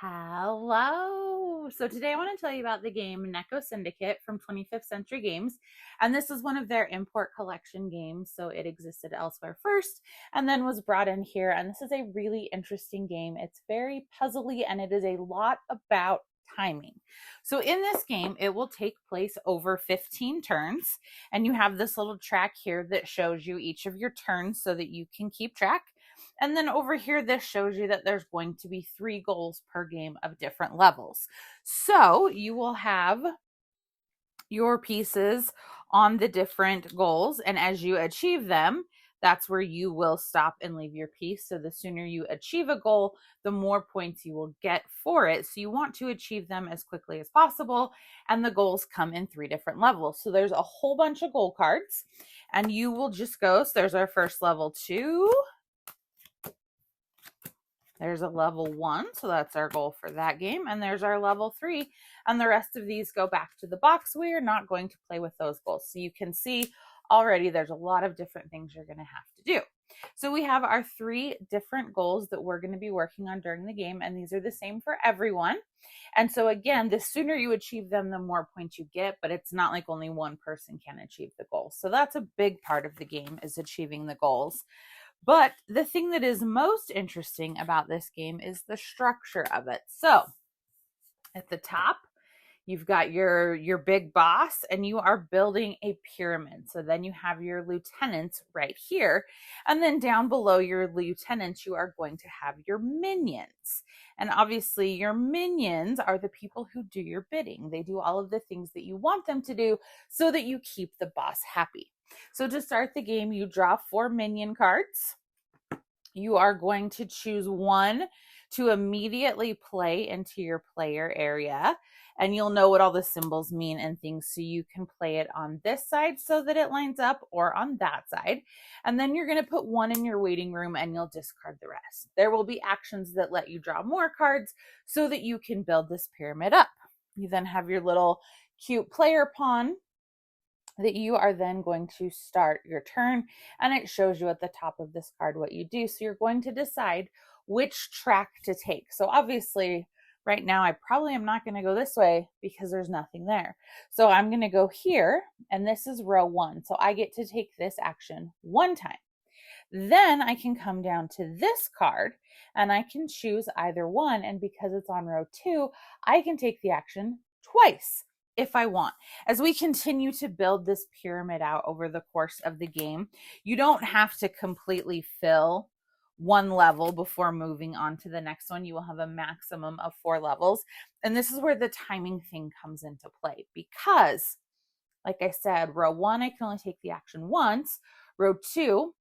Hello. So today I want to tell you about the game Neko Syndicate from 25th Century Games. And this is one of their import collection games. So it existed elsewhere first and then was brought in here. And this is a really interesting game. It's very puzzly and it is a lot about timing. So in this game, it will take place over 15 turns. And you have this little track here that shows you each of your turns so that you can keep track. And then over here, this shows you that there's going to be 3 goals per game of different levels. So you will have your pieces on the different goals. And as you achieve them, that's where you will stop and leave your piece. So the sooner you achieve a goal, the more points you will get for it. So you want to achieve them as quickly as possible. And the goals come in 3 different levels. So there's a whole bunch of goal cards and you will just go. So there's our first level 2. There's a level 1, so that's our goal for that game. And there's our level 3, and the rest of these go back to the box. We are not going to play with those goals. So you can see already there's a lot of different things you're going to have to do. So we have our 3 different goals that we're going to be working on during the game, and these are the same for everyone. And so again, the sooner you achieve them, the more points you get, but it's not like only one person can achieve the goal. So that's a big part of the game, is achieving the goals. But the thing that is most interesting about this game is the structure of it. So at the top, you've got your big boss and you are building a pyramid. So then you have your lieutenants right here. And then down below your lieutenants, you are going to have your minions. And obviously your minions are the people who do your bidding. They do all of the things that you want them to do so that you keep the boss happy. So to start the game, you draw 4 minion cards. You are going to choose one to immediately play into your player area. And you'll know what all the symbols mean and things, so you can play it on this side so that it lines up, or on that side. And then you're going to put one in your waiting room and you'll discard the rest. There will be actions that let you draw more cards so that you can build this pyramid up. You then have your little cute player pawn that you are then going to start your turn, and it shows you at the top of this card what you do. So you're going to decide which track to take. So obviously right now I probably am not going to go this way because there's nothing there. So I'm going to go here, and this is row 1. So I get to take this action 1 time. Then I can come down to this card and I can choose either one. And because it's on row 2, I can take the action twice if I want. As we continue to build this pyramid out over the course of the game, you don't have to completely fill one level before moving on to the next one. You will have a maximum of 4 levels. And this is where the timing thing comes into play, because like I said, row 1, I can only take the action once. Row 2,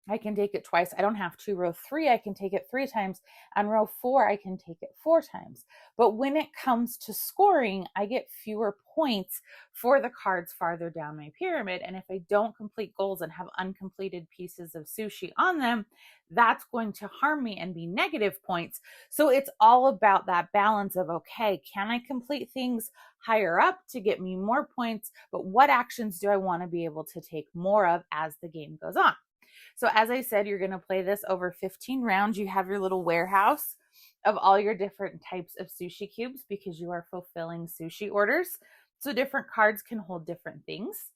I can take it twice. I don't have to. Row 3, I can take it 3 times. And row 4, I can take it 4 times. But when it comes to scoring, I get fewer points for the cards farther down my pyramid. And if I don't complete goals and have uncompleted pieces of sushi on them, that's going to harm me and be negative points. So it's all about that balance of, okay, can I complete things higher up to get me more points? But what actions do I want to be able to take more of as the game goes on? So as I said, you're going to play this over 15 rounds. You have your little warehouse of all your different types of sushi cubes because you are fulfilling sushi orders. So different cards can hold different things.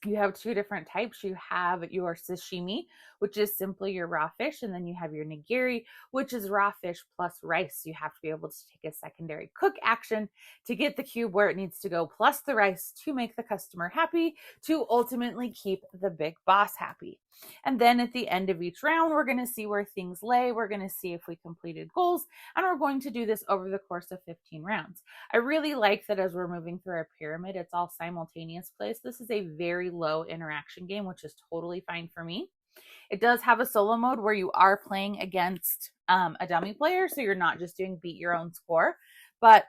You have 2 different types. You have your sashimi, which is simply your raw fish, and then you have your nigiri, which is raw fish plus rice. You have to be able to take a secondary cook action to get the cube where it needs to go, plus the rice to make the customer happy, to ultimately keep the big boss happy. And then at the end of each round, we're going to see where things lay. We're going to see if we completed goals, and we're going to do this over the course of 15 rounds. I really like that as we're moving through our pyramid, it's all simultaneous plays. This is a very low interaction game, which is totally fine for me. It does have a solo mode where you are playing against a dummy player, so you're not just doing beat your own score. But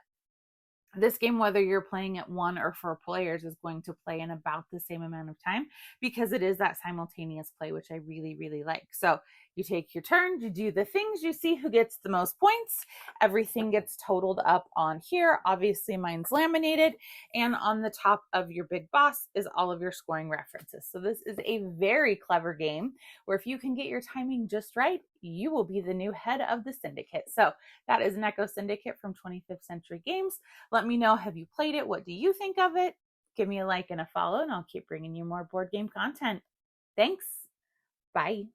this game, whether you're playing at 1 or 4 players, is going to play in about the same amount of time because it is that simultaneous play, which I really, really like. So You take your turn, you do the things, you see who gets the most points. Everything gets totaled up on here. Obviously, mine's laminated, and on the top of your big boss is all of your scoring references. So this is a very clever game where if you can get your timing just right, you will be the new head of the syndicate. So that is Neko Syndicate from 25th Century Games. Let me know, have you played it? What do you think of it? Give me a like and a follow, and I'll keep bringing you more board game content. Thanks. Bye.